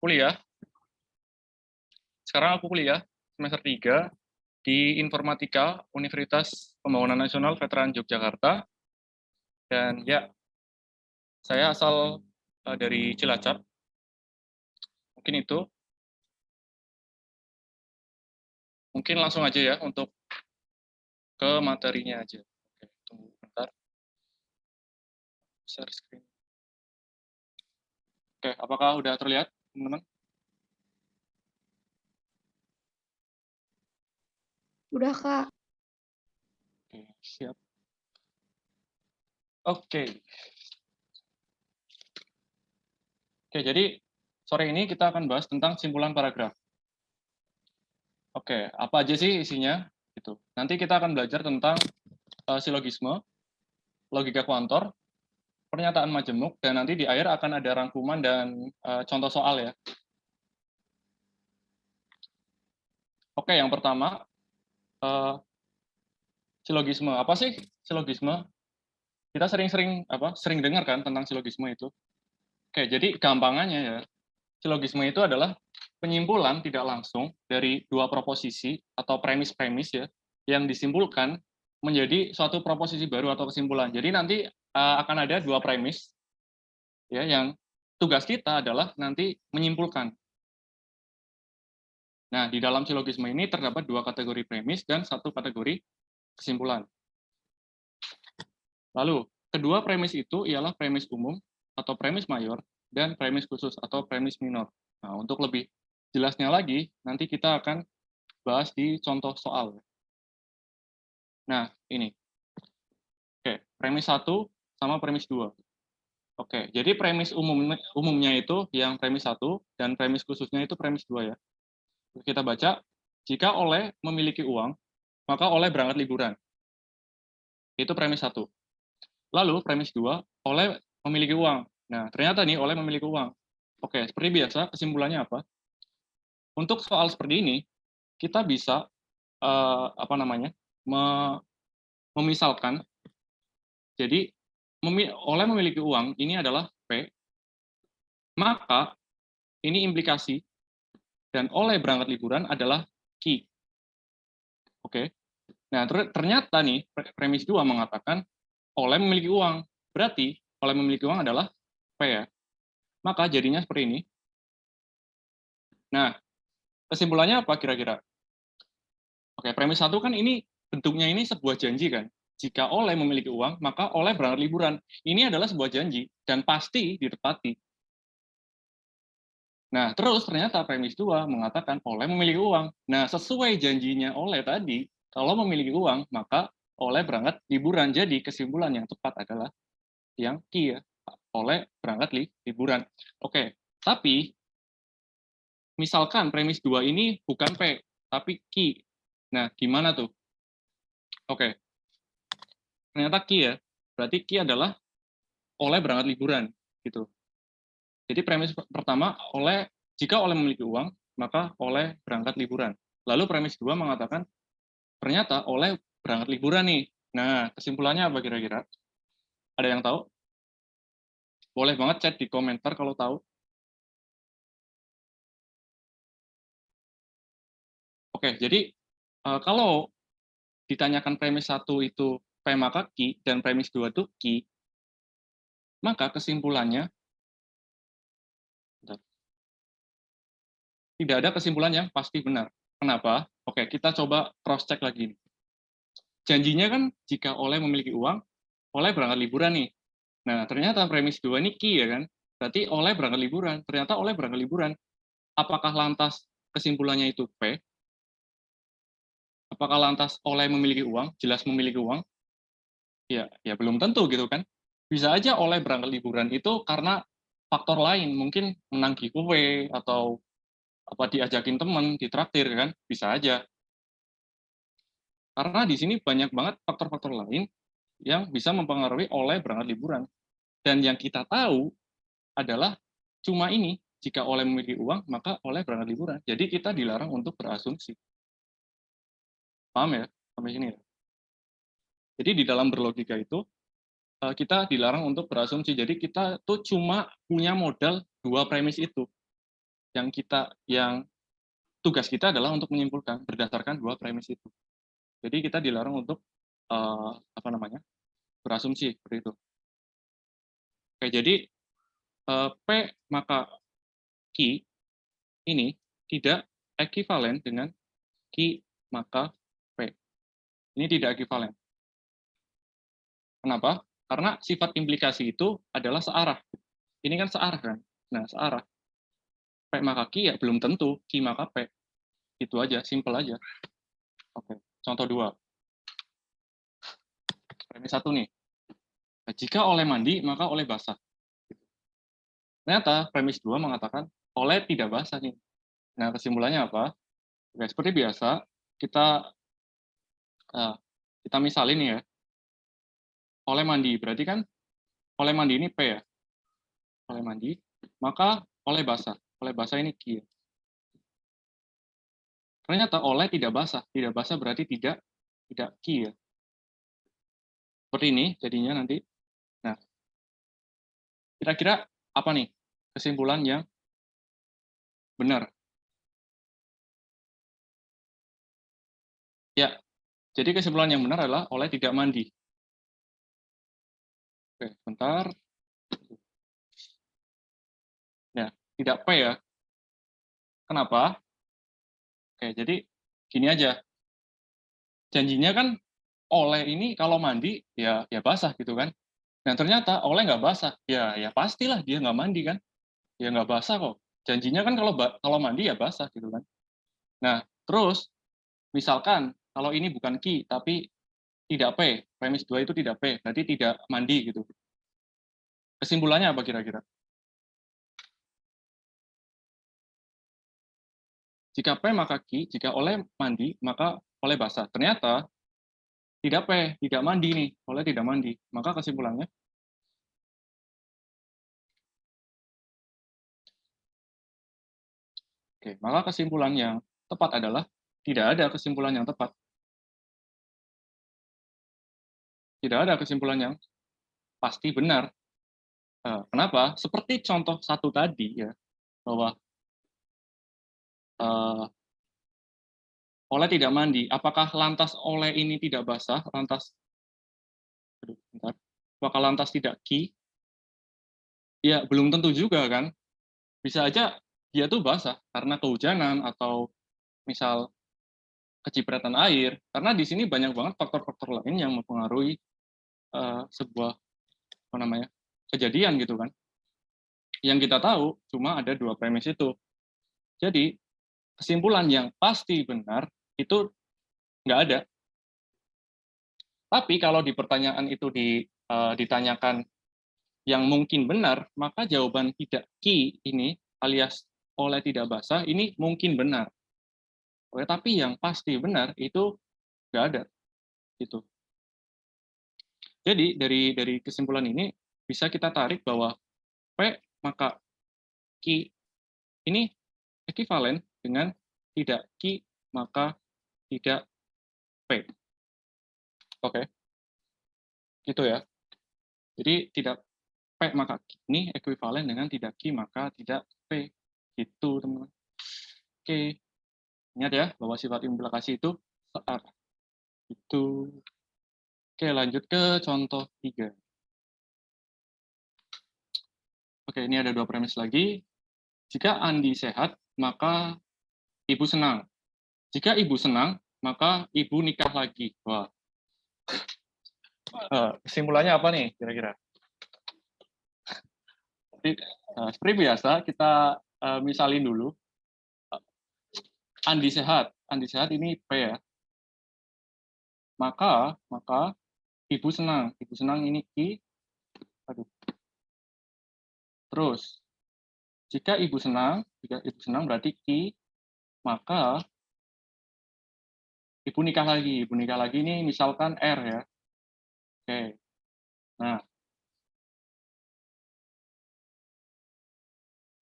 kuliah. Sekarang aku kuliah semester 3 di Informatika Universitas Pembangunan Nasional Veteran Yogyakarta. Dan ya, saya asal dari Cilacap. Mungkin itu. Mungkin langsung aja ya untuk ke materinya aja. Oke, tunggu bentar. Share screen. Oke, apakah udah terlihat, teman-teman? Udah, Kak. Oke, siap. Oke. Oke, jadi sore ini kita akan bahas tentang simpulan paragraf. Oke, apa aja sih isinya? Gitu. Nanti kita akan belajar tentang silogisme, logika kuantor, pernyataan majemuk, dan nanti di akhir akan ada rangkuman dan contoh soal ya. Oke, yang pertama, silogisme. Apa sih silogisme? Kita sering dengar kan tentang silogisme itu. Oke, jadi gampangannya ya, silogisme itu adalah penyimpulan tidak langsung dari dua proposisi atau premis-premis ya, yang disimpulkan menjadi suatu proposisi baru atau kesimpulan. Jadi nanti akan ada dua premis ya, yang tugas kita adalah nanti menyimpulkan. Nah, di dalam silogisme ini terdapat dua kategori premis dan satu kategori kesimpulan. Lalu, kedua premis itu ialah premis umum atau premis mayor dan premis khusus atau premis minor. Nah, untuk lebih jelasnya lagi, nanti kita akan bahas di contoh soal. Nah, ini. Oke, premis 1 sama premis 2. Oke, jadi premis umumnya itu yang premis 1 dan premis khususnya itu premis 2 ya. Kita baca, jika Oleh memiliki uang, maka Oleh berangkat liburan. Itu premis 1. Lalu premis 2, Oleh memiliki uang. Nah, ternyata nih Oleh memiliki uang. Oke, seperti biasa, kesimpulannya apa? Untuk soal seperti ini, kita bisa memisalkan. Jadi Oleh memiliki uang ini adalah P, maka ini implikasi dan Oleh berangkat liburan adalah Q. Oke. Nah, ternyata nih premis 2 mengatakan Oleh memiliki uang. Berarti Oleh memiliki uang adalah P ya. Maka jadinya seperti ini. Nah, kesimpulannya apa kira-kira? Oke, premis 1 kan ini bentuknya ini sebuah janji kan. Jika Oleh memiliki uang, maka Oleh berangkat liburan. Ini adalah sebuah janji dan pasti ditepati. Nah, terus ternyata premis 2 mengatakan Oleh memiliki uang. Nah, sesuai janjinya Oleh tadi, kalau memiliki uang, maka Oleh berangkat liburan. Jadi kesimpulan yang tepat adalah yang Q ya. Oleh berangkat liburan. Oke, tapi misalkan premis 2 ini bukan P, tapi Q. Nah, gimana tuh? Oke, ternyata Q ya. Berarti Q adalah Oleh berangkat liburan. Gitu. Jadi premis pertama, jika Oleh memiliki uang, maka Oleh berangkat liburan. Lalu premis 2 mengatakan, ternyata Oleh berangkat liburan nih. Nah, kesimpulannya apa kira-kira? Ada yang tahu? Boleh banget chat di komentar kalau tahu. Oke, jadi kalau ditanyakan premis 1 itu P maka Q, dan premis 2 itu Q, maka kesimpulannya, tidak ada kesimpulan yang pasti benar. Kenapa? Oke, kita coba cross-check lagi. Janjinya kan jika Oleh memiliki uang, Oleh berangkat liburan nih. Nah, ternyata premis 2 ini Q ya kan? Berarti Oleh berangkat liburan. Ternyata Oleh berangkat liburan. Apakah lantas kesimpulannya itu P? Apakah lantas Oleh memiliki uang? Jelas memiliki uang? Ya belum tentu gitu kan. Bisa aja Oleh berangkat liburan itu karena faktor lain, mungkin menang giveaway atau diajakin temen, ditraktir kan, bisa aja. Karena di sini banyak banget faktor-faktor lain yang bisa mempengaruhi Oleh berangkat liburan. Dan yang kita tahu adalah cuma ini, jika Oleh memiliki uang, maka Oleh berangkat liburan. Jadi kita dilarang untuk berasumsi. Paham ya? Sampai sini ya? Jadi di dalam berlogika itu, kita dilarang untuk berasumsi. Jadi kita tuh cuma punya modal dua premis itu. yang tugas kita adalah untuk menyimpulkan berdasarkan dua premis itu. Jadi kita dilarang untuk berasumsi seperti itu. Oke, jadi P maka Q ini tidak ekivalen dengan Q maka P. Ini tidak ekivalen. Kenapa? Karena sifat implikasi itu adalah searah. Ini kan searah kan? Nah, searah. P maka Q ya belum tentu Q maka P. Itu aja, simple aja. Oke, contoh 2. Premis 1 nih. Jika oleh mandi, maka oleh basah. Ternyata premis 2 mengatakan oleh tidak basah nih. Nah, kesimpulannya apa? Oke, seperti biasa, kita misalin nih ya. Oleh mandi, berarti kan oleh mandi ini P ya. Oleh mandi, maka oleh basah. Oleh basah ini Q. Ternyata oleh tidak basah. Tidak basah berarti tidak Q ya. Seperti ini jadinya nanti. Nah, kira-kira apa nih kesimpulan yang benar? Ya, jadi kesimpulan yang benar adalah oleh tidak mandi. Oke, bentar. Nah, tidak P ya. Kenapa? Oke, jadi gini aja. Janjinya kan oleh ini kalau mandi ya basah gitu kan. Nah, ternyata oleh nggak basah. Ya pastilah dia nggak mandi kan. Ya nggak basah kok. Janjinya kan kalau mandi ya basah gitu kan. Nah, terus misalkan kalau ini bukan Q tapi tidak P, premis 2 itu tidak P, berarti tidak mandi gitu. Kesimpulannya apa kira-kira? Jika P maka Q, jika oleh mandi maka oleh basah. Ternyata tidak P, tidak mandi nih, oleh tidak mandi. Maka kesimpulannya oke, maka kesimpulan yang tepat adalah tidak ada kesimpulan yang tepat. Tidak ada kesimpulan yang pasti benar. Kenapa? Seperti contoh 1 tadi ya, bahwa oleh tidak mandi. Apakah lantas oleh ini tidak basah? Apakah lantas tidak Q? Ya, belum tentu juga kan. Bisa aja dia tuh basah karena kehujanan atau misal kecipratan air. Karena di sini banyak banget faktor-faktor lain yang mempengaruhi sebuah kejadian gitu kan. Yang kita tahu cuma ada dua premis itu. Jadi kesimpulan yang pasti benar itu nggak ada. Tapi kalau di pertanyaan itu ditanyakan yang mungkin benar, maka jawaban tidak Q ini alias oleh tidak basah ini mungkin benar. Oke, tapi yang pasti benar itu nggak ada. Gitu. Jadi dari kesimpulan ini bisa kita tarik bahwa P maka Q ini ekivalen dengan tidak Q maka tidak P. Oke. Gitu ya. Jadi tidak P maka Q ini ekivalen dengan tidak Q maka tidak P. Gitu, teman-teman. Oke. Ingat ya, bahwa sifat implikasi itu searah. Itu. Oke, lanjut ke contoh 3. Oke, ini ada dua premis lagi. Jika Andi sehat, maka ibu senang. Jika ibu senang, maka ibu nikah lagi. Wah. Kesimpulannya apa nih kira-kira? Seperti biasa, kita misalin dulu. Andi sehat ini P ya. Maka ibu senang. Ibu senang ini Q. Aduh. Terus, jika ibu senang berarti Q, maka ibu nikah lagi. Ibu nikah lagi ini misalkan R ya. Oke. Nah,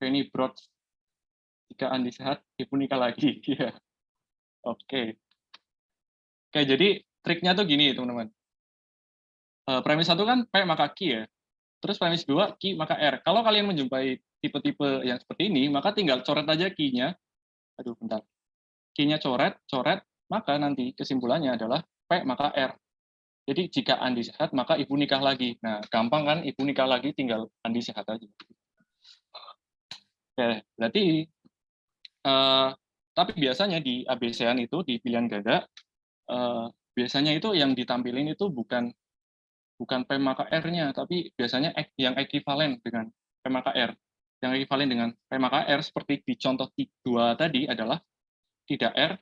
ini broad. Jika Andi sehat, ibu nikah lagi. Ya. Oke. Oke, jadi triknya tuh gini, teman-teman. Premis 1 kan P maka Q ya. Terus premis 2, Ki maka R. Kalau kalian menjumpai tipe-tipe yang seperti ini, maka tinggal coret aja Ki-nya. Aduh, bentar. Ki-nya coret, maka nanti kesimpulannya adalah P maka R. Jadi jika Andi sehat, maka ibu nikah lagi. Nah, gampang kan? Ibu nikah lagi, tinggal Andi sehat aja. Oke, berarti tapi biasanya di ABC-an itu, di pilihan ganda, biasanya itu yang ditampilin itu bukan P maka R-nya, tapi biasanya yang ekivalen dengan P maka R. Yang ekivalen dengan P maka R seperti di contoh 2 tadi adalah tidak R,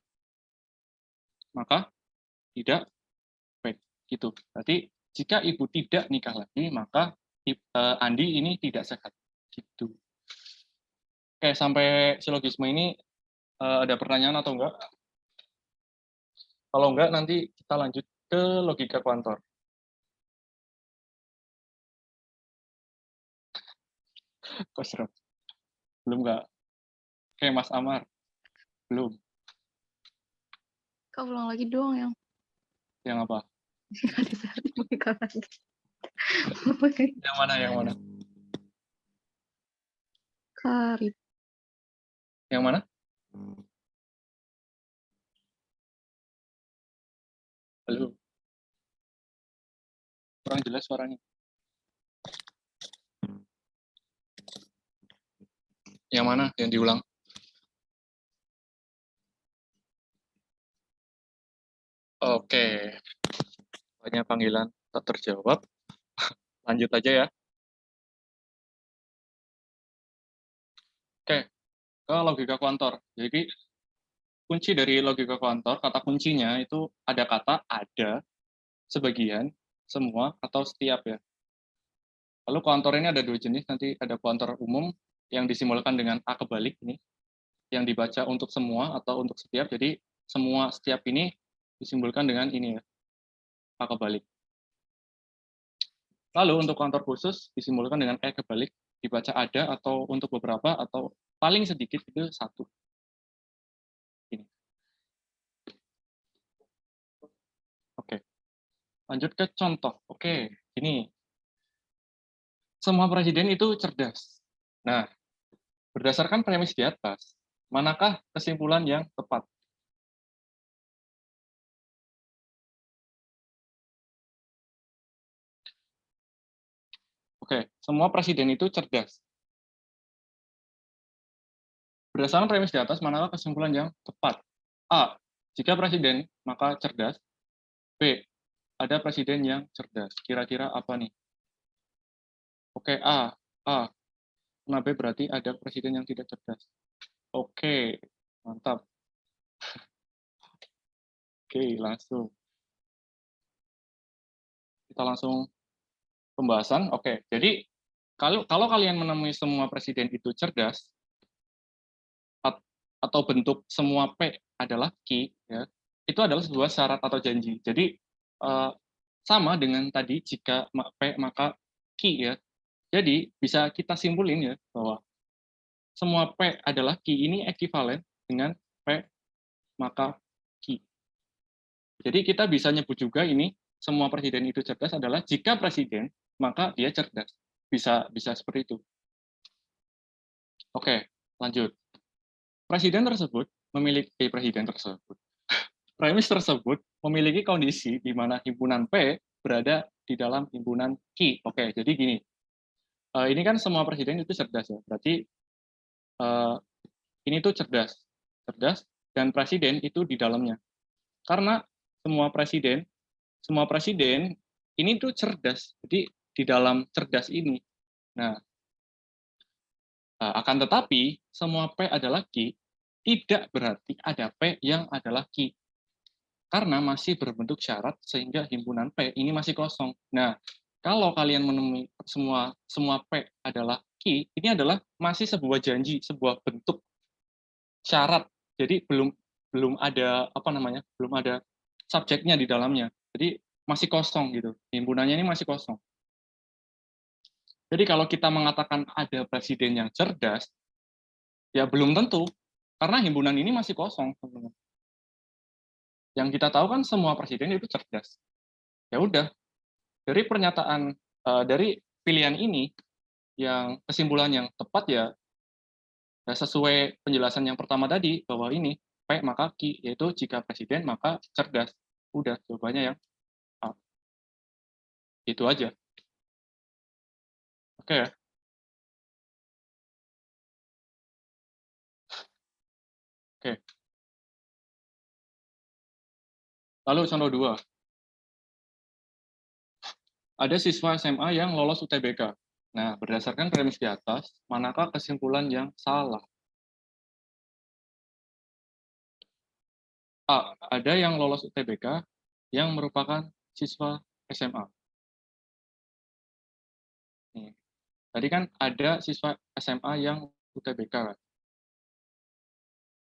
maka tidak P. Gitu. Berarti jika ibu tidak nikah lagi, maka Andi ini tidak sehat. Gitu. Oke, sampai silogisme ini ada pertanyaan atau enggak? Kalau enggak, nanti kita lanjut ke logika kuantor. Kok serem? Belum enggak? Oke, Mas Amar. Belum. Kak ulang lagi dong yang Yang apa? ada saat menikah lagi. Yang mana? Yang mana? Karib. Yang mana? Belum. Kurang jelas suaranya. Yang mana? Yang diulang? Oke. Banyak panggilan tak terjawab. Lanjut aja ya. Oke, ke logika kuantor. Jadi kunci dari logika kuantor, kata kuncinya itu ada kata ada, sebagian, semua, atau setiap ya. Lalu kuantor ini ada 2 jenis, nanti ada kuantor umum yang disimbolkan dengan A kebalik ini, yang dibaca untuk semua atau untuk setiap. Jadi semua setiap ini disimbolkan dengan ini ya, A kebalik. Lalu untuk kuantor khusus disimbolkan dengan E kebalik, dibaca ada atau untuk beberapa atau paling sedikit itu 1. Ini. Oke. Lanjut ke contoh. Oke, ini. Semua presiden itu cerdas. Nah, berdasarkan premis di atas, manakah kesimpulan yang tepat? Oke, semua presiden itu cerdas. Berdasarkan premis di atas, manakah kesimpulan yang tepat? A. Jika presiden, maka cerdas. B. Ada presiden yang cerdas. Kira-kira apa nih? Oke, A. Nah, B berarti ada presiden yang tidak cerdas. Oke, mantap. Oke, langsung. Kita langsung pembahasan. Oke, jadi kalau kalian menemui semua presiden itu cerdas, atau bentuk semua P adalah Q, ya, itu adalah sebuah syarat atau janji. Jadi, sama dengan tadi, jika P maka Q, ya. Jadi, bisa kita simpulin ya, bahwa semua P adalah Q ini ekivalen dengan P maka Q. Jadi, kita bisa nyebut juga ini, semua presiden itu cerdas adalah jika presiden, maka dia cerdas. Bisa seperti itu. Oke, lanjut. Presiden tersebut premis tersebut memiliki kondisi di mana himpunan P berada di dalam himpunan Q. Oke, jadi gini, ini kan semua presiden itu cerdas ya, berarti ini tuh cerdas, dan presiden itu di dalamnya. Karena semua presiden ini tuh cerdas, jadi di dalam cerdas ini. Nah, akan tetapi semua P adalah Q, tidak berarti ada P yang adalah Q. Karena masih berbentuk syarat sehingga himpunan P ini masih kosong. Nah, kalau kalian menemui semua P adalah Q, ini adalah masih sebuah janji, sebuah bentuk syarat. Jadi belum ada belum ada subjeknya di dalamnya. Jadi masih kosong gitu. Himpunannya ini masih kosong. Jadi kalau kita mengatakan ada presiden yang cerdas, ya belum tentu, karena himpunan ini masih kosong. Yang kita tahu kan semua presiden itu cerdas. Ya udah, dari pilihan ini, yang kesimpulan yang tepat ya sesuai penjelasan yang pertama tadi, bahwa ini P maka Q, yaitu jika presiden maka cerdas. Udah, jawabannya yang A. Itu aja. Oke ya. Oke. Lalu contoh 2. Ada siswa SMA yang lolos UTBK. Nah, berdasarkan premis di atas, manakah kesimpulan yang salah? A. Ada yang lolos UTBK yang merupakan siswa SMA. Nih, tadi kan ada siswa SMA yang UTBK kan?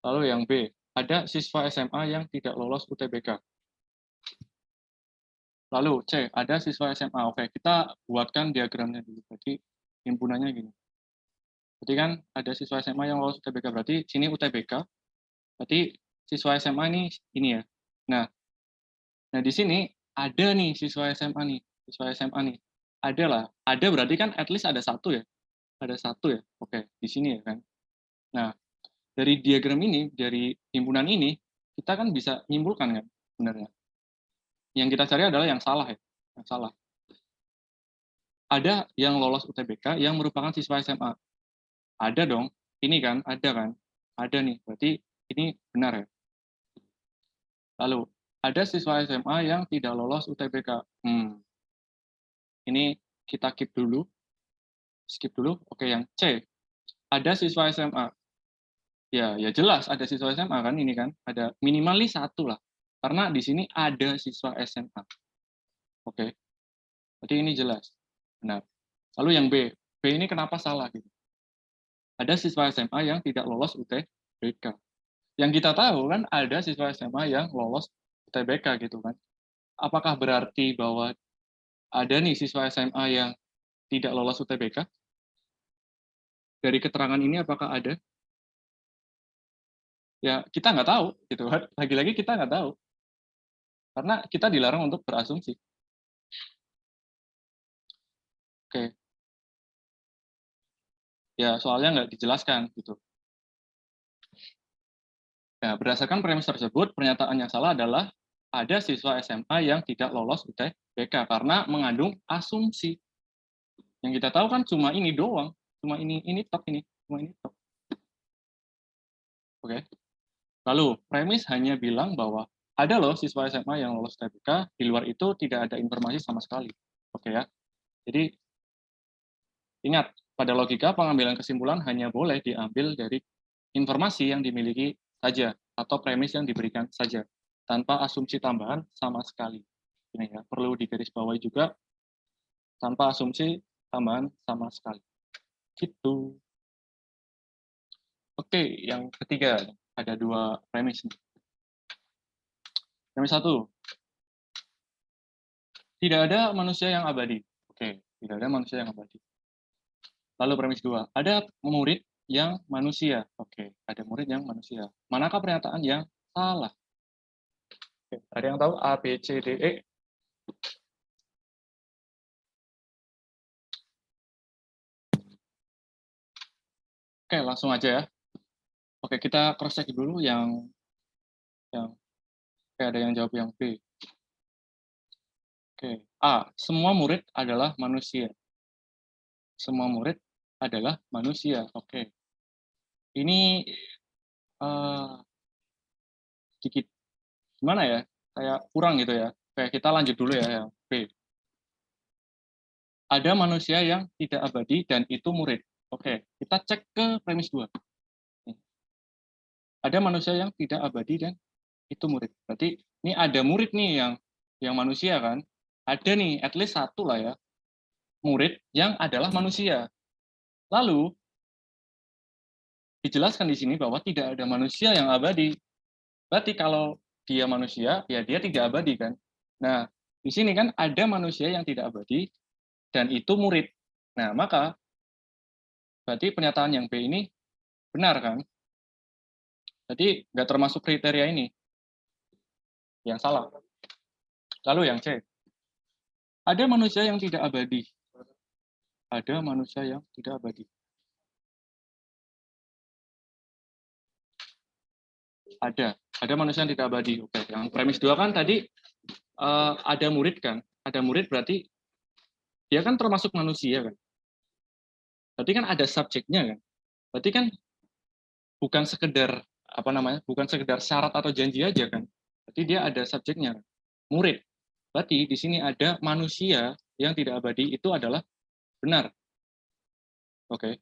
Lalu yang B, ada siswa SMA yang tidak lolos UTBK. Lalu C, ada siswa SMA. Oke, kita buatkan diagramnya dulu. Jadi himpunannya gini. Berarti kan ada siswa SMA yang lolos UTBK. Berarti sini UTBK. Berarti siswa SMA ini ya. Nah, di sini ada nih siswa SMA nih. Siswa SMA nih. Ada lah. Ada berarti kan at least ada satu ya. Ada satu ya. Oke, di sini ya kan. Nah, dari diagram ini, dari himpunan ini, kita kan bisa menyimpulkan kan sebenarnya. Yang kita cari adalah yang salah ya. Yang salah. Ada yang lolos UTBK yang merupakan siswa SMA. Ada dong. Ini kan, ada kan. Ada nih. Berarti ini benar ya. Lalu, ada siswa SMA yang tidak lolos UTBK. Ini kita skip dulu. Oke, yang C. Ada siswa SMA. Ya jelas ada siswa SMA kan ini kan. Ada minimalis satu lah. Karena di sini ada siswa SMA. Oke. Berarti ini jelas. Benar. Lalu yang B. B ini kenapa salah gitu? Ada siswa SMA yang tidak lolos UTBK. Yang kita tahu kan ada siswa SMA yang lolos UTBK gitu kan. Apakah berarti bahwa ada nih siswa SMA yang tidak lolos UTBK? Dari keterangan ini apakah ada? Ya kita nggak tahu gitu kan. Lagi-lagi kita nggak tahu. Karena kita dilarang untuk berasumsi. Oke. Ya soalnya nggak dijelaskan gitu. Nah, berdasarkan premis tersebut, pernyataan yang salah adalah ada siswa SMA yang tidak lolos UTBK karena mengandung asumsi. Yang kita tahu kan cuma ini doang, cuma ini tok ini, cuma ini tok. Oke. Lalu, premis hanya bilang bahwa ada loh siswa SMA yang lolos UTBK, di luar itu tidak ada informasi sama sekali. Oke ya. Jadi, ingat, pada logika pengambilan kesimpulan hanya boleh diambil dari informasi yang dimiliki saja, atau premis yang diberikan saja, tanpa asumsi tambahan sama sekali. Ini ya, perlu digarisbawahi juga, tanpa asumsi tambahan sama sekali. Gitu. Oke, yang ketiga, ada 2 premis. Premis 1, tidak ada manusia yang abadi. Oke, tidak ada manusia yang abadi. Lalu premis 2, ada murid yang manusia. Oke, ada murid yang manusia. Manakah pernyataan yang salah? Oke, ada yang tahu A, B, C, D, E? Oke, langsung aja ya. Oke, kita cross check dulu yang ada yang jawab yang B. Oke, A, semua murid adalah manusia. Semua murid adalah manusia. Oke. Ini sedikit gimana ya? Kayak kurang gitu ya. Oke, kita lanjut dulu ya yang B. Ada manusia yang tidak abadi dan itu murid. Oke, kita cek ke premis 2. Ada manusia yang tidak abadi dan itu murid. Berarti ini ada murid nih yang manusia kan? Ada nih, at least satu lah ya. Murid yang adalah manusia. Lalu dijelaskan di sini bahwa tidak ada manusia yang abadi. Berarti kalau dia manusia, ya dia tidak abadi kan? Nah, di sini kan ada manusia yang tidak abadi dan itu murid. Nah, maka berarti pernyataan yang B ini benar kan? Jadi nggak termasuk kriteria ini. Yang salah. Lalu yang C. Ada manusia yang tidak abadi. ada manusia yang tidak abadi. Ada manusia yang tidak abadi. Oke, yang premis 2 kan tadi ada murid kan. Ada murid berarti dia kan termasuk manusia kan. Berarti kan ada subjeknya kan. Berarti kan bukan sekedar bukan sekedar syarat atau janji aja kan. Berarti dia ada subjeknya. Murid. Berarti di sini ada manusia yang tidak abadi itu adalah benar. Oke.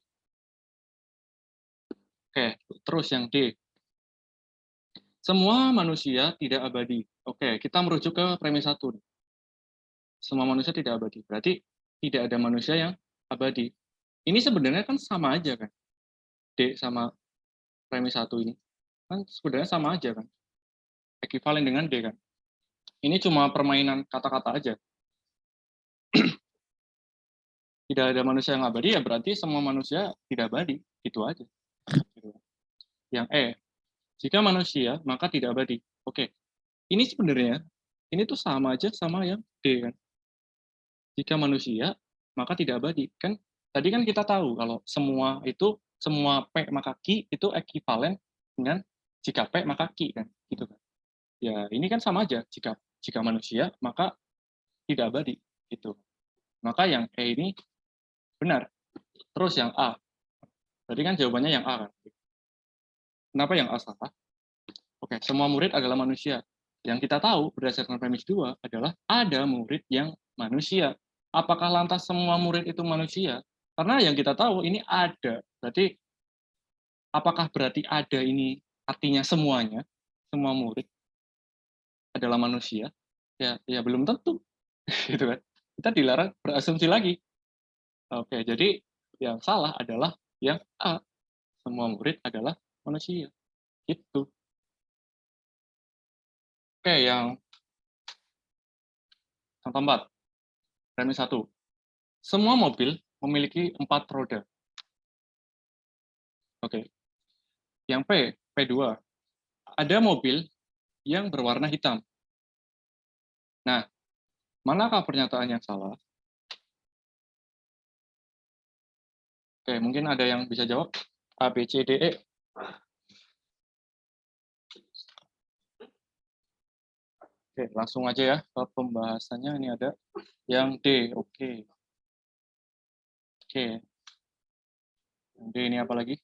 Oke, terus yang D. Semua manusia tidak abadi. Oke, kita merujuk ke premis 1. Semua manusia tidak abadi. Berarti tidak ada manusia yang abadi. Ini sebenarnya kan sama aja kan. D sama premis 1 ini. Kan sebenarnya sama aja kan. Ekivalen dengan D kan. Ini cuma permainan kata-kata aja. Tidak ada manusia yang abadi, ya berarti semua manusia tidak abadi. Gitu aja. Yang E. Jika manusia, maka tidak abadi. Oke. Ini sebenarnya, ini tuh sama aja sama yang D kan. Jika manusia, maka tidak abadi. Kan tadi kan kita tahu kalau semua P maka Q itu ekivalen dengan jika P maka Q kan. Gitu kan. Ya, ini kan sama aja. Jika manusia, maka tidak abadi. Gitu. Maka yang E ini benar. Terus yang A. Tadi kan jawabannya yang A kan. Kenapa yang A salah? Oke, semua murid adalah manusia. Yang kita tahu berdasarkan premis 2 adalah ada murid yang manusia. Apakah lantas semua murid itu manusia? Karena yang kita tahu ini ada. Berarti apakah berarti ada ini artinya semuanya, semua murid adalah manusia? Ya belum tentu. Gitu kan. Kita dilarang berasumsi lagi. Oke, jadi yang salah adalah yang A. Semua murid adalah manusia. Gitu. Oke, yang keempat. Premis 1. Semua mobil memiliki 4 roda. Oke. Yang P2. Ada mobil yang berwarna hitam. Nah, manakah pernyataan yang salah? Oke, mungkin ada yang bisa jawab. A, B, C, D, E. Oke, langsung aja ya ke pembahasannya. Ini ada yang D. Oke. Yang D ini apa lagi?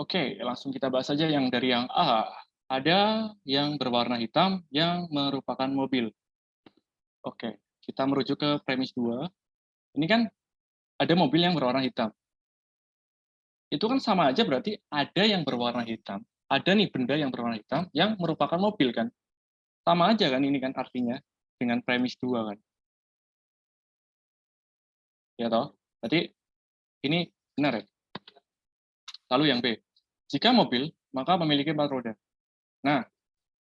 Oke, langsung kita bahas aja yang dari yang A. Ada yang berwarna hitam yang merupakan mobil. Oke, kita merujuk ke premis 2. Ini kan ada mobil yang berwarna hitam. Itu kan sama aja berarti ada yang berwarna hitam. Ada nih benda yang berwarna hitam yang merupakan mobil kan. Sama aja kan ini kan artinya dengan premis 2 kan. Ya toh? Berarti ini benar ya. Lalu yang B. Jika mobil, maka memiliki 4 roda. Nah,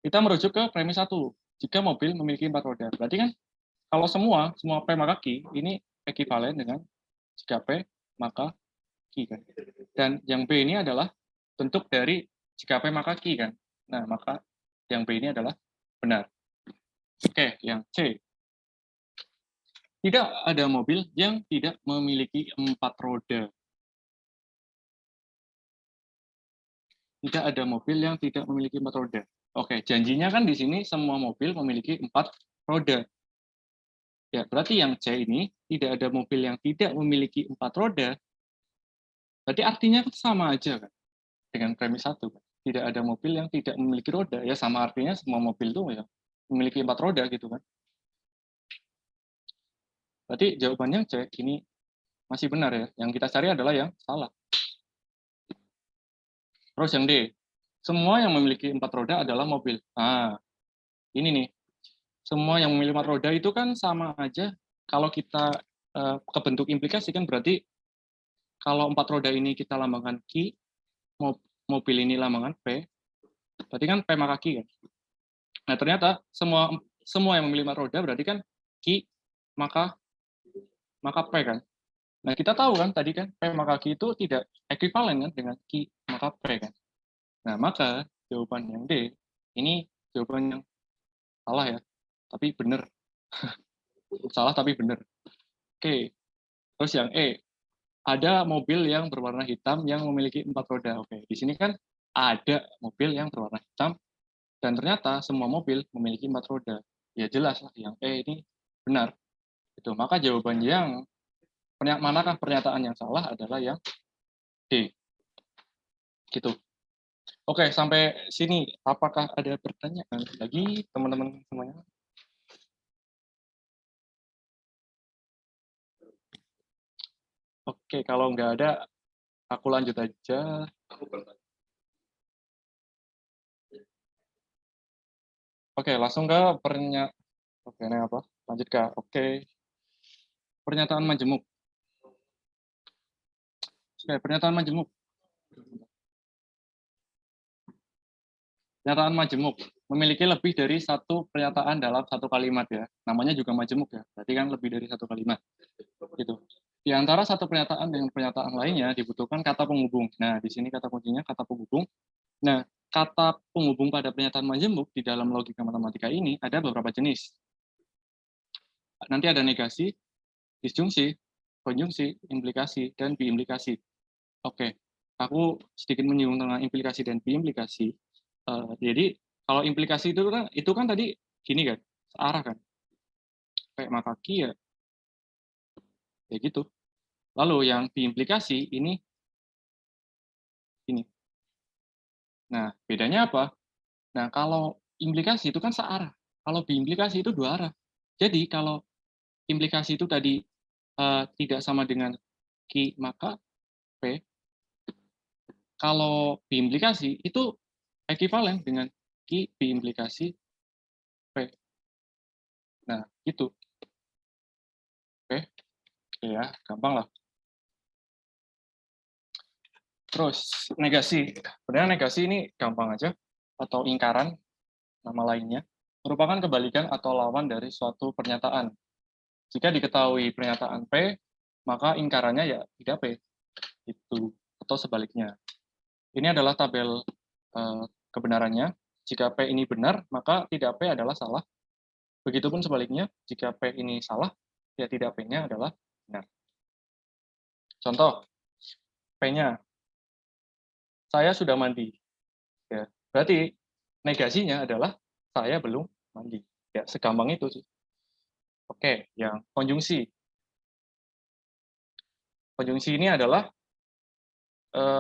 kita merujuk ke premis 1. Jika mobil memiliki 4 roda. Berarti kan kalau semua P maka Q, ini ekivalen dengan jika P maka Q kan. Dan yang B ini adalah bentuk dari jika P maka Q kan. Nah, maka yang B ini adalah benar. Oke, yang C. Tidak ada mobil yang tidak memiliki 4 roda. Tidak ada mobil yang tidak memiliki 4 roda. Oke, janjinya kan di sini semua mobil memiliki 4 roda. Ya, berarti yang C ini tidak ada mobil yang tidak memiliki 4 roda. Berarti artinya kan sama aja kan dengan premis 1. Tidak ada mobil yang tidak memiliki roda. Ya sama artinya semua mobil itu ya memiliki 4 roda gitu kan. Berarti jawabannya C ini masih benar ya. Yang kita cari adalah yang salah. Terus yang D. Semua yang memiliki 4 roda adalah mobil. Nah, ini nih. Semua yang memiliki 4 roda itu kan sama aja. Kalau kita ke bentuk implikasi kan berarti kalau 4 roda ini kita lambangkan Q, mobil ini lambangkan P, berarti kan P maka Q kan. Nah, ternyata semua yang memiliki 4 roda berarti kan Q maka P kan. Nah, kita tahu kan tadi kan P maka Q itu tidak ekivalen kan dengan Q maka P kan. Nah, maka jawaban yang D ini jawaban yang salah ya, tapi benar. Salah tapi benar. Oke. Terus yang E, ada mobil yang berwarna hitam yang memiliki 4 roda. Oke, di sini kan ada mobil yang berwarna hitam dan ternyata semua mobil memiliki 4 roda. Ya jelas lah yang E ini benar. Itu. Maka jawaban yang manakah pernyataan yang salah adalah yang D. Gitu. Oke, sampai sini apakah ada pertanyaan lagi teman-teman semuanya? Oke, kalau nggak ada, aku lanjut aja. Oke, langsung ke pernyataan. Oke, ini apa? Lanjut ke. Oke, pernyataan majemuk. Oke, pernyataan majemuk. Pernyataan majemuk memiliki lebih dari satu pernyataan dalam satu kalimat ya. Namanya juga majemuk ya. Berarti kan lebih dari satu kalimat. Gitu. Di antara satu pernyataan dengan pernyataan lainnya dibutuhkan kata penghubung. Nah, di sini kata kuncinya kata penghubung. Nah, kata penghubung pada pernyataan majemuk di dalam logika matematika ini ada beberapa jenis. Nanti ada negasi, disjungsi, konjungsi, implikasi, dan biimplikasi. Oke, aku sedikit menyinggung tentang implikasi dan biimplikasi. Jadi kalau implikasi itu kan tadi gini kan, searah kan, kayak maka ki ya gitu. Lalu yang biimplikasi ini. Nah, bedanya apa? Nah, kalau implikasi itu kan searah. Kalau biimplikasi itu dua arah. Jadi kalau implikasi itu tadi tidak sama dengan ki maka p. Kalau biimplikasi itu ekivalen dengan ki biimplikasi p. Nah, gitu. Oke, oke ya, gampang lah. Terus negasi. Sebenarnya negasi ini gampang aja, atau ingkaran nama lainnya, merupakan kebalikan atau lawan dari suatu pernyataan. Jika diketahui pernyataan P, maka ingkarannya ya tidak P. Itu atau sebaliknya. Ini adalah tabel kebenarannya. Jika P ini benar, maka tidak P adalah salah. Begitupun sebaliknya, jika P ini salah, ya tidak P-nya adalah benar. Contoh, P-nya, saya sudah mandi. Ya, berarti negasinya adalah saya belum mandi. Ya, segampang itu sih. Oke, yang konjungsi. Konjungsi ini adalah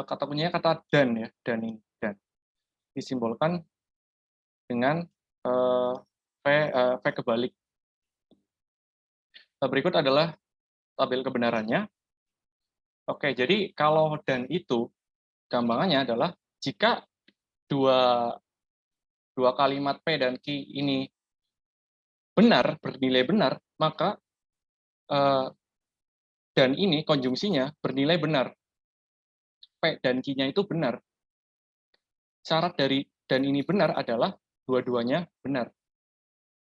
kata kuncinya kata dan ya, dan ini dan disimbolkan dengan V kebalik. Berikut adalah tabel kebenarannya. Oke, jadi kalau dan itu gampangannya adalah jika dua kalimat P dan Q ini benar, bernilai benar, maka dan ini konjungsinya bernilai benar. P dan Q-nya itu benar. Syarat dari dan ini benar adalah dua-duanya benar.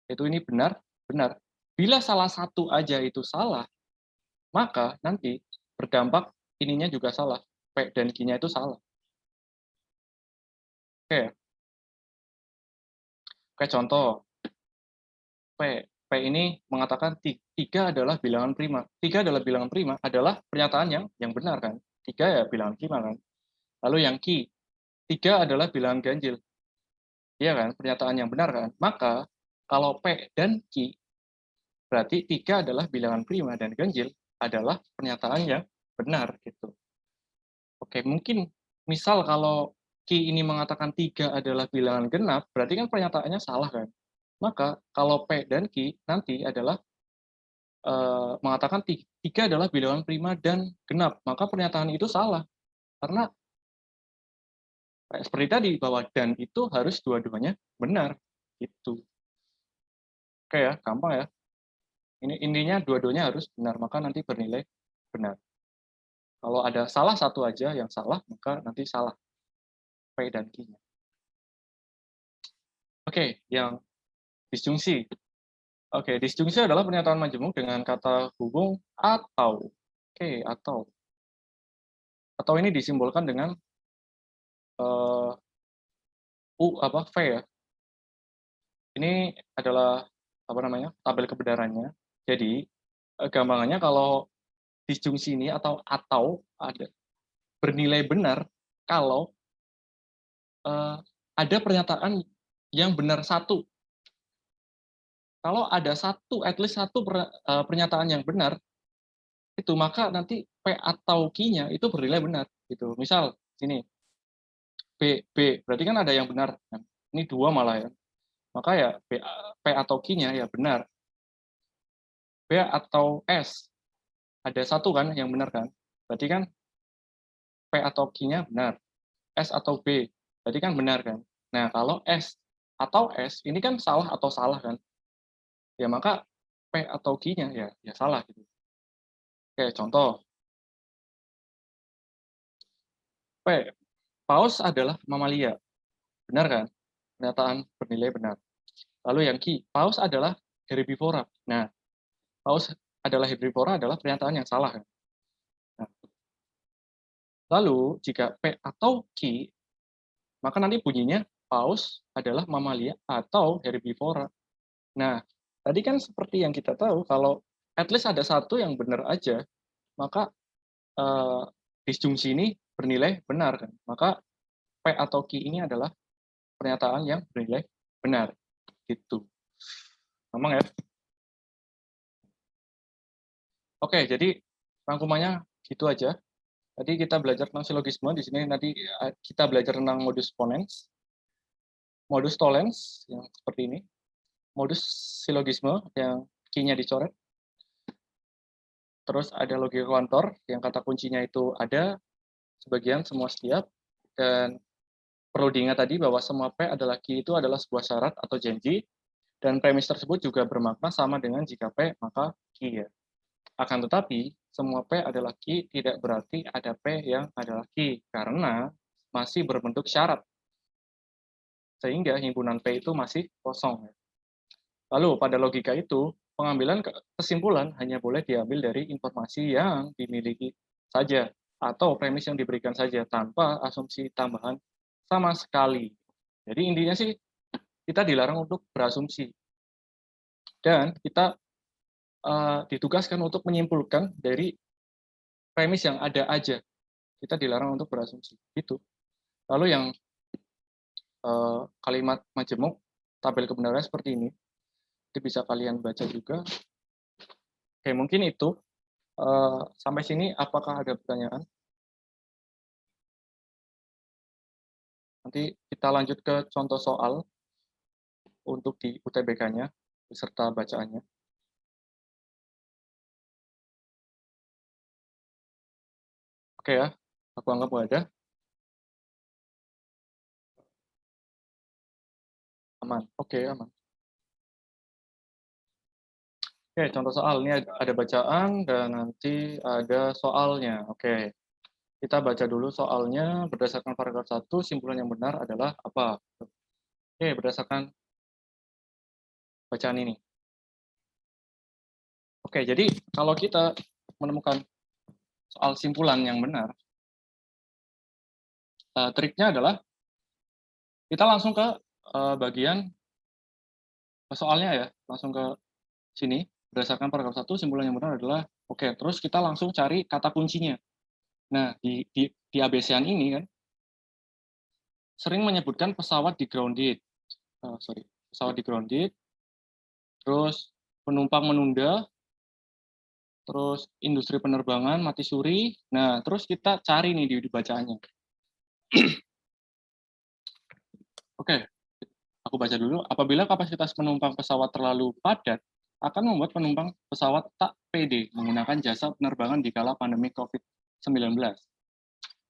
Itu ini benar, benar. Bila salah satu aja itu salah, maka nanti berdampak ininya juga salah. P dan Q-nya itu salah. Oke. Oke, contoh. P ini mengatakan 3 adalah bilangan prima. 3 adalah bilangan prima adalah pernyataan yang benar kan. 3 ya bilangan prima kan. Lalu yang Q, 3 adalah bilangan ganjil. Iya kan, pernyataan yang benar kan. Maka kalau P dan Q berarti 3 adalah bilangan prima dan ganjil adalah pernyataan yang benar gitu. Oke, mungkin misal kalau Q ini mengatakan 3 adalah bilangan genap, berarti kan pernyataannya salah kan. Maka kalau P dan Q nanti adalah mengatakan 3 adalah bilangan prima dan genap, maka pernyataan itu salah. Karena seperti tadi bahwa dan itu harus dua-duanya benar gitu. Oke ya, gampang ya. Ini intinya dua-duanya harus benar, maka nanti bernilai benar. Kalau ada salah satu aja yang salah, maka nanti salah P dan Q-nya. Oke, yang disjungsi. Oke, disjungsi adalah pernyataan majemuk dengan kata hubung atau. Oke, atau. Atau ini disimbolkan dengan V ya. Ini adalah tabel kebenarannya. Jadi Gampangannya kalau disjungsi ini atau ada bernilai benar kalau ada pernyataan yang benar satu. Kalau ada at least satu pernyataan yang benar, itu maka nanti P atau Q-nya itu bernilai benar gitu. Misal sini B, berarti kan ada yang benar kan. Ini 2 malah ya. Maka ya P atau Q-nya ya benar. B atau S, ada satu kan yang benar kan. Berarti kan P atau Q-nya benar. S atau B, berarti kan benar kan. Nah, kalau S atau S ini kan salah atau salah kan. Ya maka P atau Q-nya ya salah gitu. Oke, contoh. P, paus adalah mamalia. Benar kan? Pernyataan bernilai benar. Lalu yang Q, paus adalah herbivora. Nah, paus adalah herbivora adalah pernyataan yang salah kan. Nah, lalu jika P atau Q, maka nanti bunyinya paus adalah mamalia atau herbivora. Nah, tadi kan seperti yang kita tahu kalau at least ada satu yang benar aja, maka disjungsi ini bernilai benar kan. Maka P atau Q ini adalah pernyataan yang bernilai benar. Gitu. Gampang ya? Oke, jadi rangkumannya gitu aja. Tadi kita belajar tentang silogisme, di sini nanti kita belajar tentang modus ponens, modus tollens yang seperti ini, modus silogisme yang Q-nya dicoret, terus ada logika kuantor yang kata kuncinya itu ada, sebagian, semua, setiap, dan perlu diingat tadi bahwa semua P adalah Q itu adalah sebuah syarat atau janji, dan premis tersebut juga bermakna sama dengan jika P maka Q ya. Akan tetapi, semua P adalah Q tidak berarti ada P yang adalah Q, karena masih berbentuk syarat. Sehingga himpunan P itu masih kosong. Lalu, pada logika itu, pengambilan kesimpulan hanya boleh diambil dari informasi yang dimiliki saja, atau premis yang diberikan saja, tanpa asumsi tambahan sama sekali. Jadi intinya sih, kita dilarang untuk berasumsi. Dan kita ditugaskan untuk menyimpulkan dari premis yang ada aja. Kita dilarang untuk berasumsi. Gitu. Lalu yang kalimat majemuk, tabel kebenaran seperti ini. Itu bisa kalian baca juga. Oke, mungkin itu. Sampai sini, apakah ada pertanyaan? Nanti kita lanjut ke contoh soal untuk di UTBK-nya, beserta bacaannya. Oke ya, aku anggap nggak ada. Aman, oke aman. Oke, contoh soal. Ini ada bacaan dan nanti ada soalnya. Oke, kita baca dulu soalnya. Berdasarkan paragraf 1, simpulan yang benar adalah apa? Oke, berdasarkan bacaan ini. Oke, jadi kalau kita menemukan soal simpulan yang benar, triknya adalah kita langsung ke bagian soalnya ya, langsung ke sini. Berdasarkan paragraf 1, simpulan yang benar adalah, oke, terus kita langsung cari kata kuncinya. Nah, di ABC-an ini kan, sering menyebutkan pesawat di grounded, pesawat di grounded, terus penumpang menunda, terus industri penerbangan mati suri. Nah, terus kita cari nih di bacaannya. Oke, aku baca dulu. Apabila kapasitas penumpang pesawat terlalu padat, akan membuat penumpang pesawat tak pede menggunakan jasa penerbangan di kala pandemi COVID-19.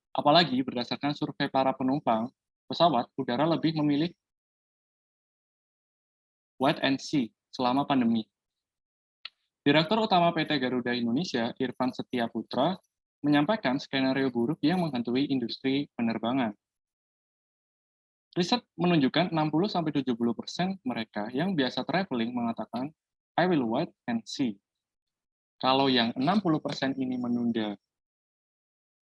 Apalagi berdasarkan survei para penumpang pesawat, udara lebih memilih wait and see selama pandemi. Direktur Utama PT Garuda Indonesia, Irfan Setia Putra, menyampaikan skenario buruk yang menghantui industri penerbangan. Riset menunjukkan 60-70% mereka yang biasa traveling mengatakan, I will wait and see. Kalau yang 60% ini menunda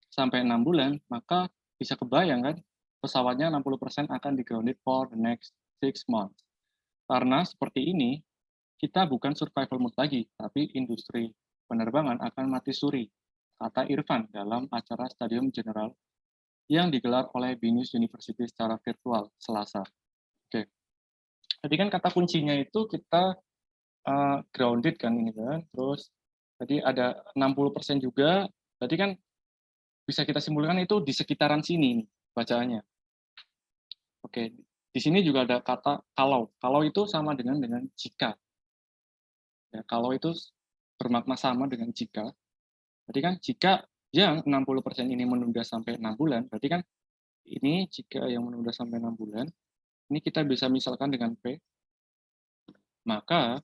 sampai 6 bulan, maka bisa kebayang kan, pesawatnya 60% akan di-grounded for the next 6 months. Karena seperti ini, kita bukan survival mode lagi, tapi industri penerbangan akan mati suri, kata Irfan dalam acara Stadium General yang digelar oleh Binus University secara virtual Selasa. Oke. Tadi kan kata kuncinya itu kita grounded kan ini kan, terus tadi ada 60% juga, berarti kan bisa kita simpulkan itu di sekitaran sini nih bacaannya. Oke, di sini juga ada kata kalau. Kalau itu sama dengan jika. Ya, kalau itu bermakna sama dengan jika. Berarti kan jika yang 60% ini menunda sampai 6 bulan, berarti kan ini jika yang menunda sampai 6 bulan, ini kita bisa misalkan dengan P, maka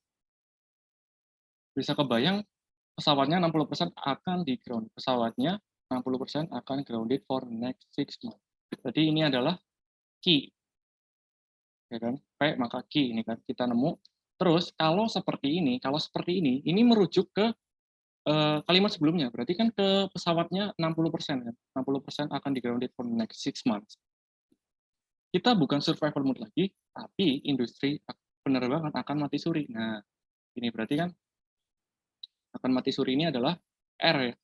bisa kebayang pesawatnya 60% akan di ground. Pesawatnya 60% akan grounded for next 6 months. Jadi ini adalah key. Ya kan? P maka key ini kan kita nemu. Terus kalau seperti ini merujuk ke kalimat sebelumnya. Berarti kan ke pesawatnya 60% kan. 60% akan di grounded for next 6 months. Kita bukan survival mode lagi, tapi industri penerbangan akan mati suri. Nah, ini berarti kan akan mati suri ini adalah R ya.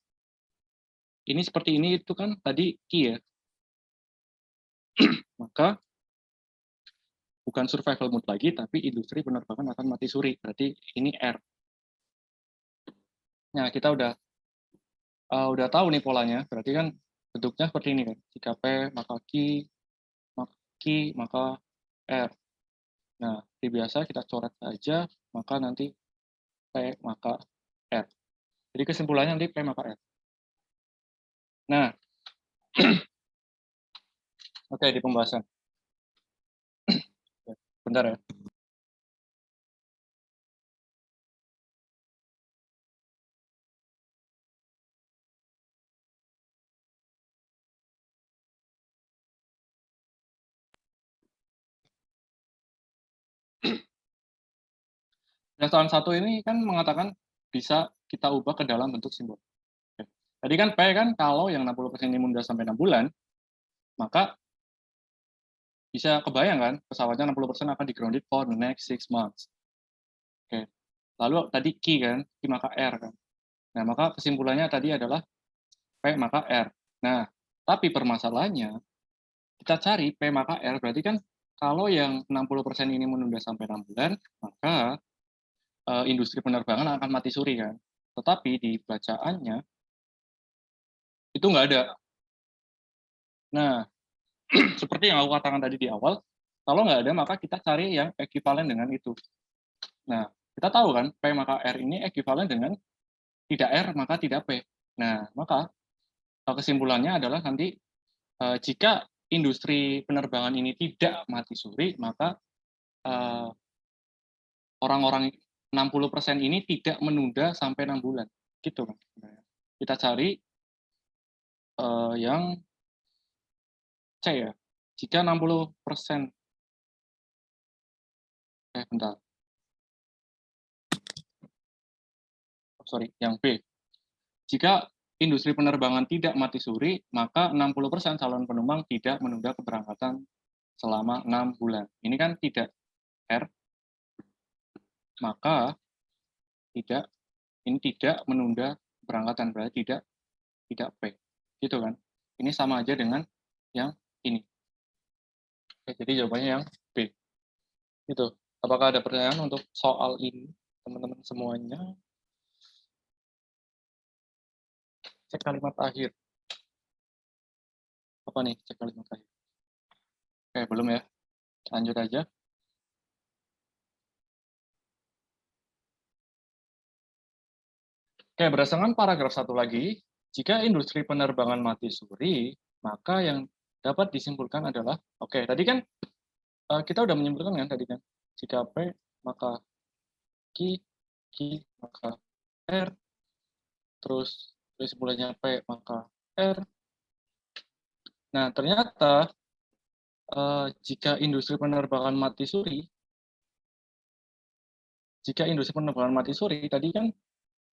Ini seperti ini itu kan tadi key ya. Maka bukan survival mode lagi, tapi industri penerbangan akan mati suri. Berarti ini R. Nah, kita udah tahu nih polanya. Berarti kan bentuknya seperti ini kan. Jika P maka Q, maka R. Nah, seperti biasa kita coret saja, maka nanti P maka R. Jadi kesimpulannya nanti P maka R. Nah, oke di pembahasan. Bentar ya. Dasar satu ini kan mengatakan bisa kita ubah ke dalam bentuk simbol. Oke. Tadi kan P kan kalau yang 60% ini menunda sampai 6 bulan, maka bisa kebayang kan pesawatnya 60% akan di grounded for the next 6 months. Oke. Lalu tadi Q kan, Q maka R kan. Nah, maka kesimpulannya tadi adalah P maka R. Nah, tapi permasalahannya kita cari P maka R berarti kan kalau yang 60% ini menunda sampai 6 bulan, maka industri penerbangan akan mati suri kan. Tetapi di bacaannya itu nggak ada. Nah, seperti yang aku katakan tadi di awal, kalau nggak ada maka kita cari yang ekuivalen dengan itu. Nah, kita tahu kan P maka R ini ekuivalen dengan tidak R maka tidak P. Nah, maka kesimpulannya adalah nanti jika industri penerbangan ini tidak mati suri, maka orang-orang 60% ini tidak menunda sampai 6 bulan. Gitu kan. Kita cari yang C ya. Jika 60%, bentar. Sorry, yang B. Jika industri penerbangan tidak mati suri, maka 60% calon penumpang tidak menunda keberangkatan selama 6 bulan. Ini kan tidak R, maka ini tidak menunda keberangkatan, berarti tidak P. Gitu kan. Ini sama aja dengan yang ini. Oke, jadi jawabannya yang B. Itu. Apakah ada pertanyaan untuk soal ini, teman-teman semuanya? Cek kalimat akhir. Apa nih cek kalimat akhir? Oke, belum ya. Lanjut aja. Oke, berdasarkan paragraf satu lagi, jika industri penerbangan mati suri, maka yang dapat disimpulkan adalah, oke, tadi kan kita udah menyimpulkan kan tadi kan, jika P maka Q, Q maka R, terus kesimpulannya P maka R. Nah, ternyata jika industri penerbangan mati suri, tadi kan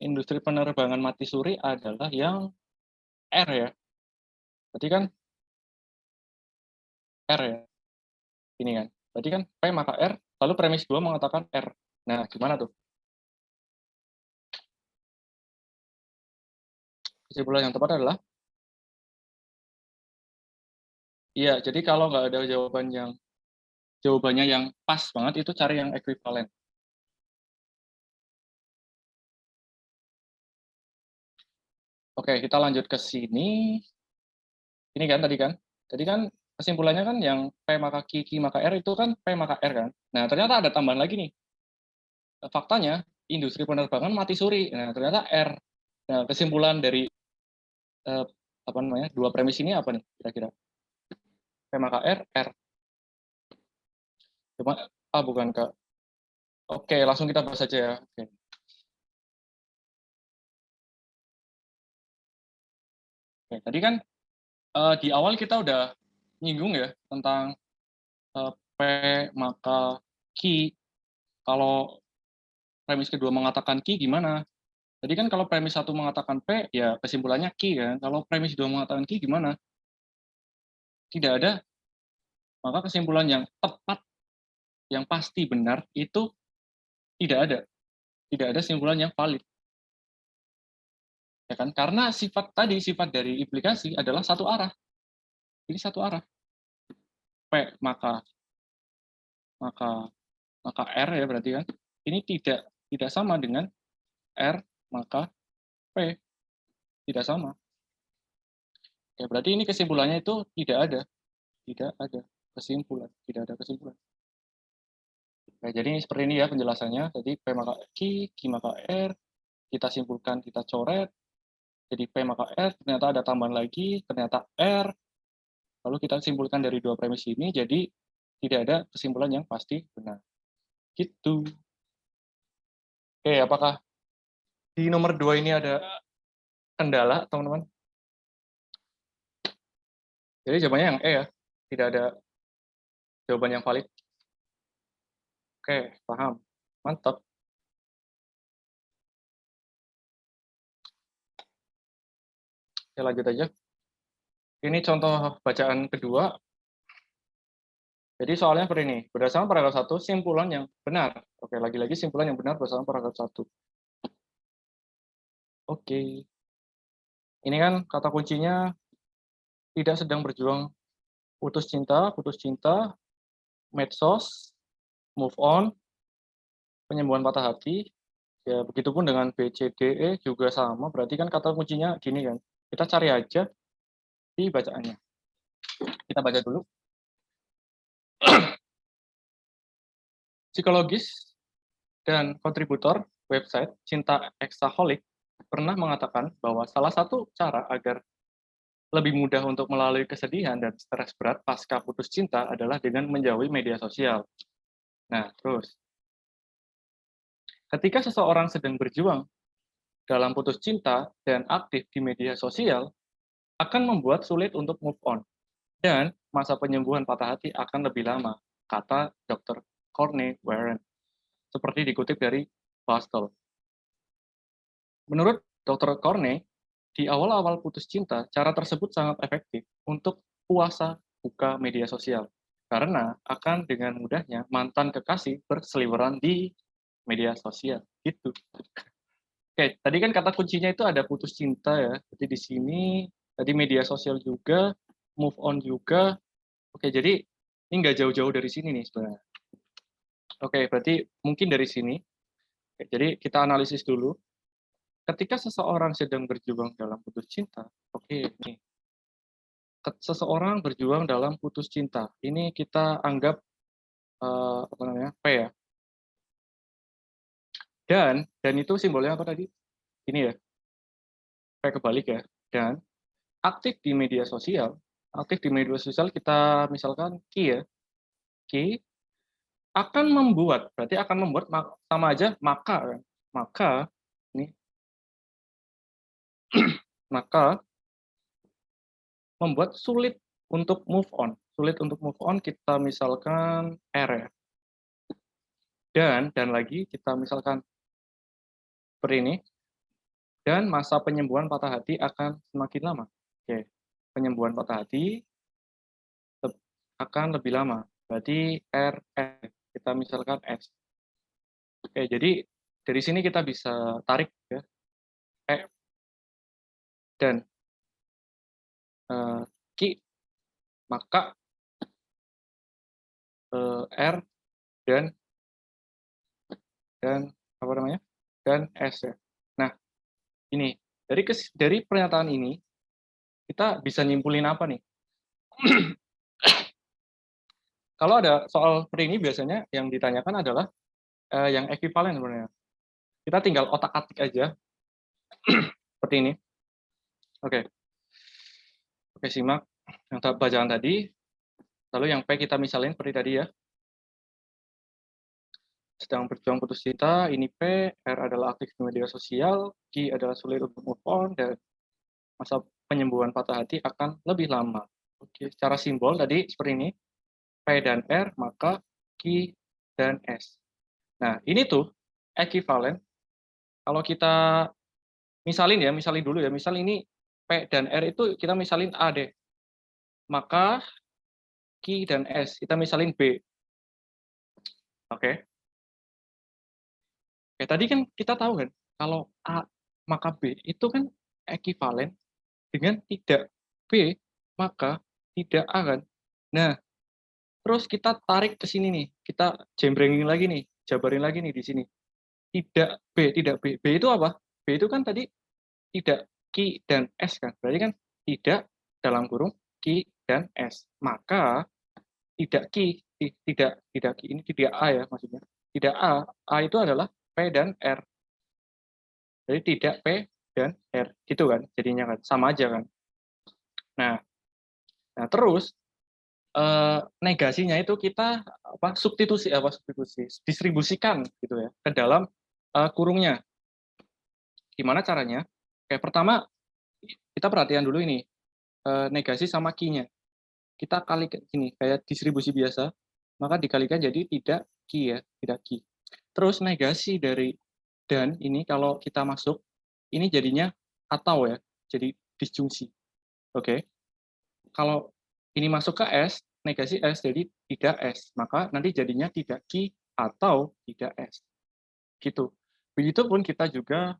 industri penerbangan mati suri adalah yang R ya. Berarti kan R ya. Ini kan. Berarti kan P maka R, lalu premis 2 mengatakan R. Nah, gimana tuh? Kesimpulan yang tepat adalah iya, jadi kalau nggak ada jawabannya yang pas banget, itu cari yang ekuivalen. Oke, kita lanjut ke sini. Ini kan tadi kan? Tadi kan kesimpulannya kan yang P maka Q, Q maka R itu kan P maka R kan? Nah, ternyata ada tambahan lagi nih. Faktanya, industri penerbangan mati suri. Nah, ternyata R. Nah, kesimpulan dari eh, apa namanya, dua premis ini apa nih kira-kira? P maka R, R. Cuma, bukan Kak. Oke, langsung kita bahas aja ya. Oke. Oke, tadi kan di awal kita udah nyinggung ya tentang P maka Q. Kalau premis kedua mengatakan Q gimana? Jadi kan kalau premis satu mengatakan P, ya kesimpulannya Q kan. Kalau premis dua mengatakan Q gimana? Tidak ada. Maka kesimpulan yang tepat, yang pasti benar, itu tidak ada. Tidak ada kesimpulan yang valid. Ya kan? Karena sifat tadi, sifat dari implikasi adalah satu arah. Ini satu arah. P maka maka maka R ya berarti kan. Ini tidak sama dengan R maka P. Tidak sama. Ya berarti ini kesimpulannya itu tidak ada. Tidak ada kesimpulan. Tidak ada kesimpulan. Nah, jadi seperti ini ya penjelasannya. Jadi P maka Q, Q maka R, kita simpulkan, kita coret. Jadi P maka R, ternyata ada tambahan lagi, ternyata R. Lalu kita simpulkan dari dua premis ini, jadi tidak ada kesimpulan yang pasti benar. Gitu. Oke, apakah di nomor 2 ini ada kendala, teman-teman? Jadi jawabannya yang E ya, tidak ada jawaban yang valid. Oke, paham. Mantap. Ya, lanjut aja. Ini contoh bacaan kedua. Jadi soalnya seperti ini. Berdasarkan paragraf 1, simpulan yang benar. Oke, lagi-lagi simpulan yang benar berdasarkan paragraf 1. Oke. Ini kan kata kuncinya tidak sedang berjuang putus cinta, medsos, move on, penyembuhan patah hati. Ya, begitupun dengan B, C, D, E juga sama. Berarti kan kata kuncinya gini kan. Kita cari aja di bacaannya. Kita baca dulu. Psikologis dan kontributor website Cinta Exaholic pernah mengatakan bahwa salah satu cara agar lebih mudah untuk melalui kesedihan dan stres berat pasca putus cinta adalah dengan menjauhi media sosial. Nah, terus, ketika seseorang sedang berjuang dalam putus cinta dan aktif di media sosial, akan membuat sulit untuk move on, dan masa penyembuhan patah hati akan lebih lama, kata Dr. Courtney Warren, seperti dikutip dari Bustle. Menurut Dr. Courtney, di awal-awal putus cinta, cara tersebut sangat efektif untuk puasa buka media sosial, karena akan dengan mudahnya mantan kekasih berseliweran di media sosial. Gitu. Oke, tadi kan kata kuncinya itu ada putus cinta ya. Jadi di sini, tadi media sosial juga, move on juga. Oke, jadi ini nggak jauh-jauh dari sini nih sebenarnya. Oke, berarti mungkin dari sini. Oke, jadi kita analisis dulu. Ketika seseorang sedang berjuang dalam putus cinta, oke, nih, seseorang berjuang dalam putus cinta. Ini kita anggap apa namanya, P ya. Dan itu simbolnya apa tadi? Ini ya, P kebalik ya. Dan aktif di media sosial. Aktif di media sosial kita misalkan Q ya. Q akan membuat, berarti akan membuat sama aja maka kan. Maka ini maka membuat sulit untuk move on. Sulit untuk move on kita misalkan R ya. Dan lagi kita misalkan seperti ini, dan masa penyembuhan patah hati akan semakin lama. Oke, penyembuhan patah hati akan lebih lama. Berarti R, kita misalkan S. Oke, jadi dari sini kita bisa tarik ya. dan Q, maka R dan apa namanya? Dan S ya. Nah, ini dari pernyataan ini kita bisa nyimpulin apa nih? Kalau ada soal seperti ini biasanya yang ditanyakan adalah yang ekuivalen sebenarnya. Kita tinggal otak-atik aja seperti ini. Oke. Oke, simak yang bacaan tadi. Lalu yang P kita misalin seperti tadi ya. Sedang berjuang putus cinta, ini P, R adalah aktif di media sosial, Q adalah sulit untuk move on, dan masa penyembuhan patah hati akan lebih lama. Oke, secara simbol tadi seperti ini, P dan R, maka Q dan S. Nah, ini tuh ekuivalen. Kalau kita misalin dulu ya, misal ini P dan R itu kita misalin A deh. Maka Q dan S, kita misalin B. Oke. Oke, tadi kan kita tahu kan, kalau A maka B itu kan ekuivalen dengan tidak B maka tidak A kan. Nah, terus kita tarik ke sini nih, kita jembrengin lagi nih, jabarin lagi nih di sini. Tidak B. B itu apa? B itu kan tadi tidak Q dan S kan. Berarti kan tidak dalam kurung Q dan S. Maka tidak Q, tidak Q ini tidak A ya maksudnya. Tidak A, A itu adalah P dan R. Jadi tidak P dan R gitu kan jadinya kan sama aja kan. Nah, terus negasinya itu kita substitusi distribusikan gitu ya ke dalam kurungnya. Gimana caranya? Kayak pertama kita perhatian dulu ini negasi sama Q-nya. Kita kali gini kayak distribusi biasa, maka dikalikan jadi tidak Q ya, tidak Q. Terus negasi dari dan ini kalau kita masuk ini jadinya atau ya, jadi disjungsi. Oke. Kalau ini masuk ke S, negasi S jadi tidak S, maka nanti jadinya tidak Q atau tidak S. Gitu. Begitupun kita juga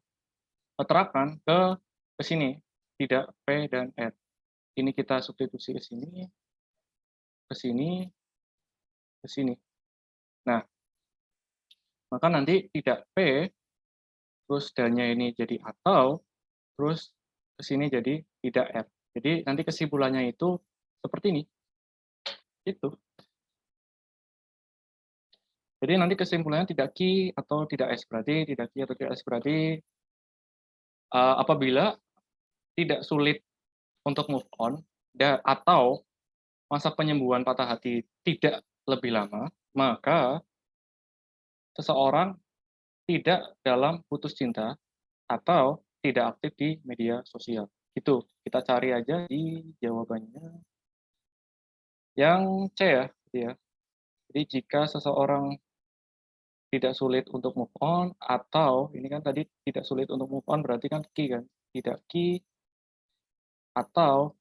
terapkan ke sini, tidak P dan R. Ini kita substitusi ke sini, ke sini, ke sini. Nah, maka nanti tidak P, terus dan-nya ini jadi atau, terus ke sini jadi tidak R. Jadi nanti kesimpulannya itu seperti ini. Itu. Jadi nanti kesimpulannya tidak Q atau tidak S, berarti tidak Q atau tidak S berarti apabila tidak sulit untuk move on atau masa penyembuhan patah hati tidak lebih lama, maka seseorang tidak dalam putus cinta atau tidak aktif di media sosial. Itu kita cari aja di jawabannya. Yang C ya, ya. Jadi jika seseorang tidak sulit untuk move on atau ini kan tadi tidak sulit untuk move on berarti kan Q kan, tidak Q atau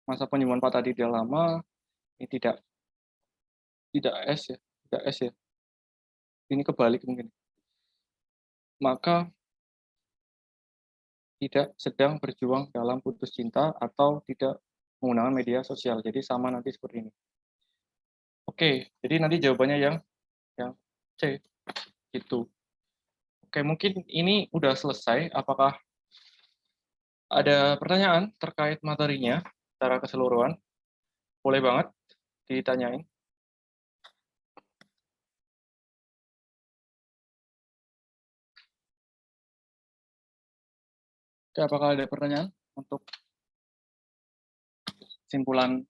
masa penyembuhan patah hati tidak lama ini tidak S ya, tidak S ya. Ini kebalik mungkin. Maka tidak sedang berjuang dalam putus cinta atau tidak menggunakan media sosial. Jadi sama nanti seperti ini. Oke, jadi nanti jawabannya yang C gitu. Oke, mungkin ini udah selesai. Apakah ada pertanyaan terkait materinya secara keseluruhan? Boleh banget ditanyain. Oke, apakah ada pertanyaan untuk simpulan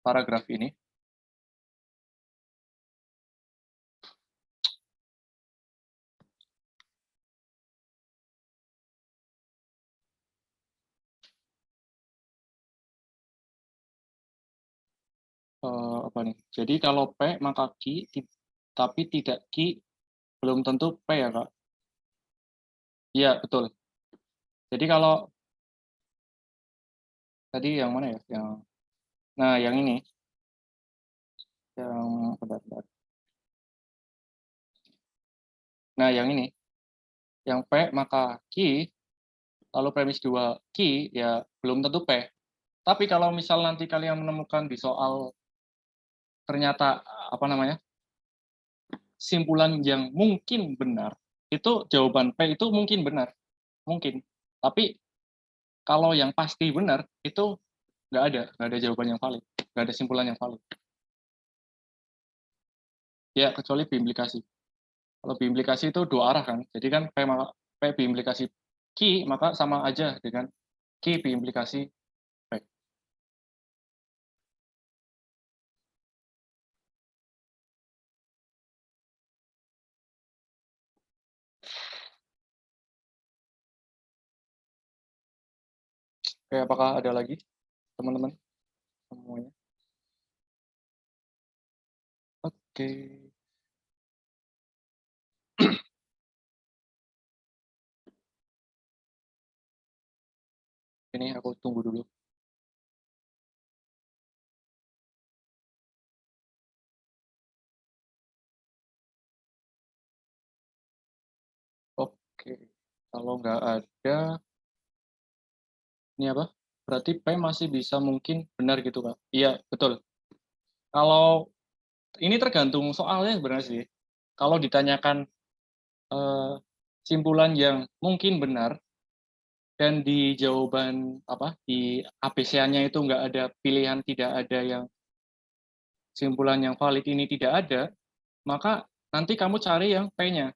paragraf ini? Apa nih? Jadi kalau P maka Q, tapi tidak Q belum tentu P ya Kak? Iya betul. Jadi kalau tadi yang mana ya? Nah yang ini, yang bentar. Nah yang ini, yang P maka Q lalu premis 2 Q, ya belum tentu P. Tapi kalau misal nanti kalian menemukan di soal ternyata, apa namanya, simpulan yang mungkin benar, itu jawaban P itu mungkin benar, mungkin. Tapi kalau yang pasti benar, itu nggak ada jawaban yang valid, nggak ada simpulan yang valid. Ya, kecuali biimplikasi. Kalau biimplikasi itu dua arah kan, jadi kan P biimplikasi Q, maka sama aja dengan Q biimplikasi P. Oke, apakah ada lagi, teman-teman semuanya? Oke. Ini aku tunggu dulu. Oke, kalau nggak ada, ini apa? Berarti P masih bisa mungkin benar gitu, Kak? Iya, betul. Kalau ini tergantung soalnya sebenarnya sih. Kalau ditanyakan simpulan yang mungkin benar dan di jawaban apa di ABC-nya itu nggak ada pilihan, tidak ada yang simpulan yang valid ini tidak ada, maka nanti kamu cari yang P-nya.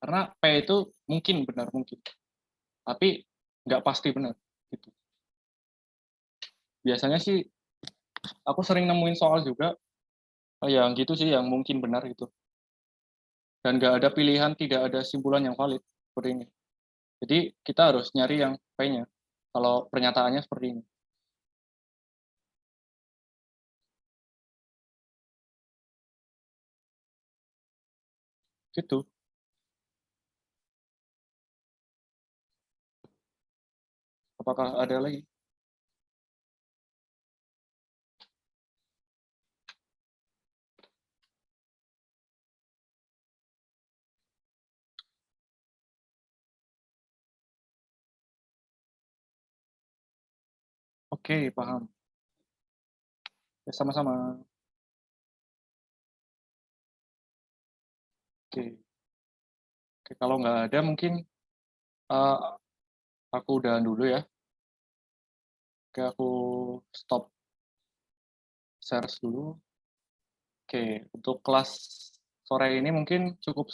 Karena P itu mungkin benar mungkin, tapi nggak pasti benar. Gitu. Biasanya sih aku sering nemuin soal juga yang gitu sih, yang mungkin benar gitu. Dan nggak ada pilihan, tidak ada simpulan yang valid seperti ini. Jadi kita harus nyari yang P-nya. Kalau pernyataannya seperti ini. Gitu. Apakah ada lagi? Oke, paham. Ya, sama-sama. Oke. Oke, kalau nggak ada mungkin uh, aku udahan dulu ya. Oke, aku stop share dulu. Oke, untuk kelas sore ini mungkin cukup